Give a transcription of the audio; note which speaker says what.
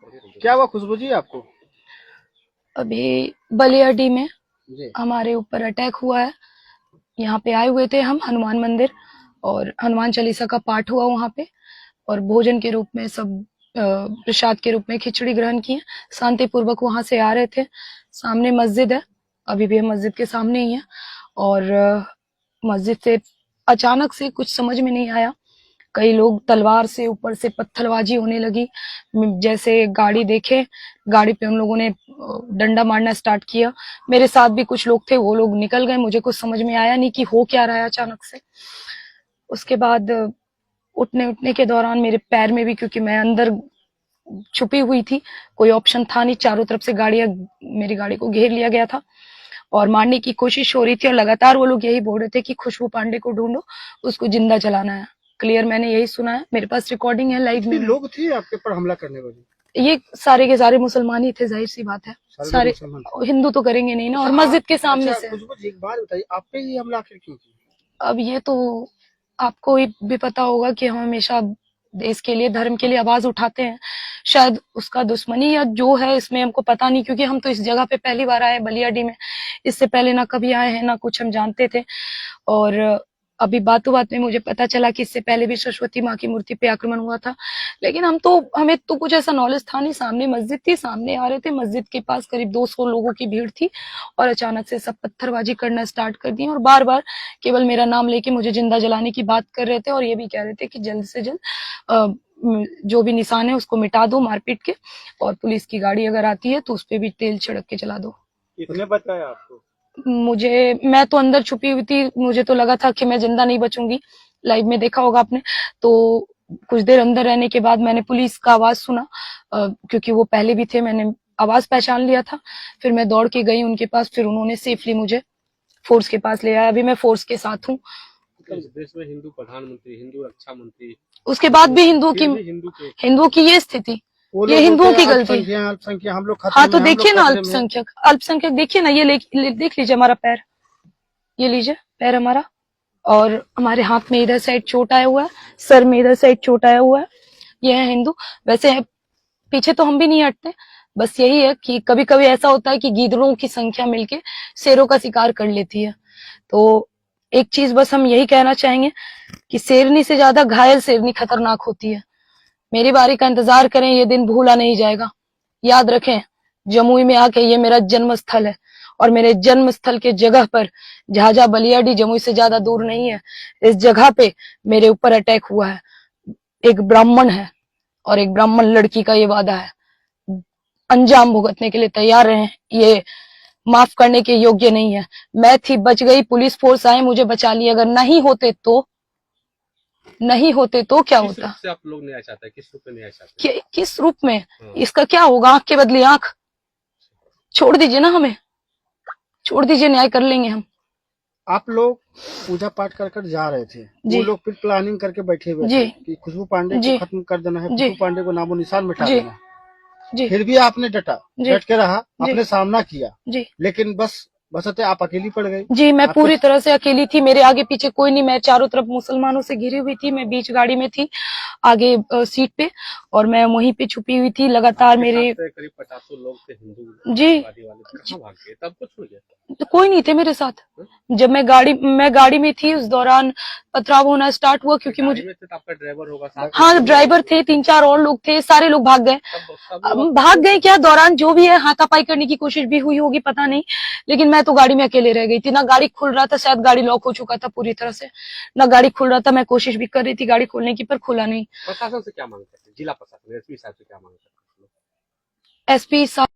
Speaker 1: क्या हुआ खुशबू जी आपको?
Speaker 2: अभी बलियाडी में
Speaker 1: जी।
Speaker 2: हमारे ऊपर अटैक हुआ है। यहाँ पे आए हुए थे हम हनुमान मंदिर, और हनुमान चालीसा का पाठ हुआ वहाँ पे, और भोजन के रूप में सब प्रसाद के रूप में खिचड़ी ग्रहण किए। शांतिपूर्वक वहां से आ रहे थे। सामने मस्जिद है, अभी भी हम मस्जिद के सामने ही है। और मस्जिद से अचानक से कुछ समझ में नहीं आया, कई लोग तलवार से ऊपर से पत्थरबाजी होने लगी। जैसे गाड़ी देखे, गाड़ी पे उन लोगों ने डंडा मारना स्टार्ट किया। मेरे साथ भी कुछ लोग थे, वो लोग निकल गए। मुझे कुछ समझ में आया नहीं कि हो क्या रहा है अचानक से। उसके बाद उठने उठने के दौरान मेरे पैर में भी, क्योंकि मैं अंदर छुपी हुई थी, कोई ऑप्शन था नहीं, चारों तरफ से गाड़ियां, मेरी गाड़ी को घेर लिया गया था और मारने की कोशिश हो रही थी। और लगातार वो लोग यही बोल रहे थे कि खुशबू पांडे को ढूंढो, उसको जिंदा जलाना है। क्लियर मैंने यही सुना है, मेरे पास रिकॉर्डिंग है लाइव में।
Speaker 1: लोग थे आपके ऊपर हमला करने वाले?
Speaker 2: ये सारे के सारे मुसलमान ही थे, जाहिर सी बात है। सारे हिंदू तो करेंगे नहीं ना, और मस्जिद के सामने से।
Speaker 1: खुशबू जी एक बात बताइए, आप पे ये हमला आखिर क्यों किया?
Speaker 2: अब ये तो आपको भी पता होगा कि हम हमेशा देश के लिए, धर्म के लिए आवाज उठाते हैं। शायद उसका दुश्मनी या जो है इसमें हमको पता नहीं, क्योंकि हम तो इस जगह पे पहली बार आए बलियाडी में। इससे पहले ना कभी आए हैं ना कुछ हम जानते थे। और अभी बातों बात में मुझे पता चला कि इससे पहले भी सरस्वती माँ की मूर्ति पे आक्रमण हुआ था, लेकिन हमें तो कुछ ऐसा नॉलेज था नहीं। सामने मस्जिद थी, सामने आ रहे थे, मस्जिद के पास करीब 200 लोगों की भीड़ थी, और अचानक से सब पत्थरबाजी करना स्टार्ट कर दी, और बार बार केवल मेरा नाम लेके मुझे जिंदा जलाने की बात कर रहे थे, और ये भी कह रहे थे कि जल्द से जल्द जो भी निशान है उसको मिटा दो मारपीट के, और पुलिस की गाड़ी अगर आती है तो उस पर भी तेल छिड़क के चला दो।
Speaker 1: किसने बताया आपको?
Speaker 2: मैं तो अंदर छुपी हुई थी, मुझे तो लगा था कि मैं जिंदा नहीं बचूंगी। लाइव में देखा होगा आपने। तो कुछ देर अंदर रहने के बाद मैंने पुलिस का आवाज सुना, क्योंकि वो पहले भी थे, मैंने आवाज पहचान लिया था। फिर मैं दौड़ के गई उनके पास, फिर उन्होंने सेफली मुझे फोर्स के पास ले आया। अभी मैं फोर्स के साथ हूँ।
Speaker 1: इस देश में हिंदू प्रधानमंत्री, हिंदू रक्षा मंत्री,
Speaker 2: उसके बाद भी हिंदुओं की ये स्थिति, ये हिंदुओं की गलती।
Speaker 1: अल्पसंख्यक हम लोग।
Speaker 2: हाँ तो देखिए ना, अल्पसंख्यक देखिए ना, ये देख लीजिए हमारा पैर, ये लीजिए पैर हमारा, और हमारे हाथ में इधर साइड चोट आया हुआ है, सर में इधर साइड चोट आया हुआ है। ये है हिंदू। वैसे है, पीछे तो हम भी नहीं हटते। बस यही है कि कभी कभी ऐसा होता है कि गीदड़ों की संख्या मिलके शेरों का शिकार कर लेती है। तो एक चीज बस हम यही कहना चाहेंगे कि शेरनी से ज्यादा घायल शेरनी खतरनाक होती है। मेरी बारी का इंतजार करें, ये दिन भूला नहीं जाएगा। याद रखें, जमुई में आके ये मेरा जन्म स्थल है, और मेरे जन्म स्थल के जगह पर झाझा बलियाडी जमुई से ज्यादा दूर नहीं है। इस जगह पे मेरे ऊपर अटैक हुआ है। एक ब्राह्मण है और एक ब्राह्मण लड़की का ये वादा है, अंजाम भुगतने के लिए तैयार रहे। ये माफ करने के योग्य नहीं है। मैं थी, बच गई, पुलिस फोर्स आए मुझे बचा लिया। अगर नहीं होते तो क्या होता?
Speaker 1: किस रूप से आप लोग न्याय चाहते हैं? किस रूप में न्याय चाहते हैं?
Speaker 2: किस रूप में? इसका क्या होगा? आंख के बदले आंख। छोड़ दीजिए ना, हमें छोड़ दीजिए, न्याय कर लेंगे हम।
Speaker 1: आप लोग पूजा पाठ कर कर जा रहे थे, वो लोग फिर प्लानिंग करके बैठे हुए थे कि खुशबू पांडे को खत्म कर देना है, खुशबू पांडे को नामो निशान मिटा देना है। फिर भी आपने डट के रहा, आपने सामना किया, लेकिन बसते आप अकेली पड़ गई।
Speaker 2: जी, मैं पूरी तरह से अकेली थी, मेरे आगे पीछे कोई नहीं। मैं चारों तरफ मुसलमानों से घिरी हुई थी, मैं बीच गाड़ी में थी, आगे सीट पे, और मैं वहीं पे छुपी हुई थी। लगातार मेरे
Speaker 1: करीब 50 लोग थे हिंदू
Speaker 2: जी,
Speaker 1: कहाँ भाग गए? तब कुछ हो गया?
Speaker 2: तो कोई नहीं थे मेरे साथ। जब मैं गाड़ी में थी, उस दौरान पथराव होना स्टार्ट हुआ, क्योंकि मुझे
Speaker 1: आपका ड्राइवर होगा?
Speaker 2: हाँ, ड्राइवर थे, 3-4 और लोग थे, सारे लोग भाग गए क्या, दौरान जो भी है हाथापाई करने की कोशिश भी हुई होगी, पता नहीं। लेकिन मैं तो गाड़ी में अकेले रह गई थी, ना गाड़ी खुल रहा था, शायद गाड़ी लॉक हो चुका था पूरी तरह से, ना गाड़ी खुल रहा था। मैं कोशिश भी कर रही थी गाड़ी खोलने की, पर खुला नहीं।
Speaker 1: प्रशासन से क्या मांग करते? जिला प्रशासन, एसपी साहब से क्या मांग करते?
Speaker 2: एसपी साहब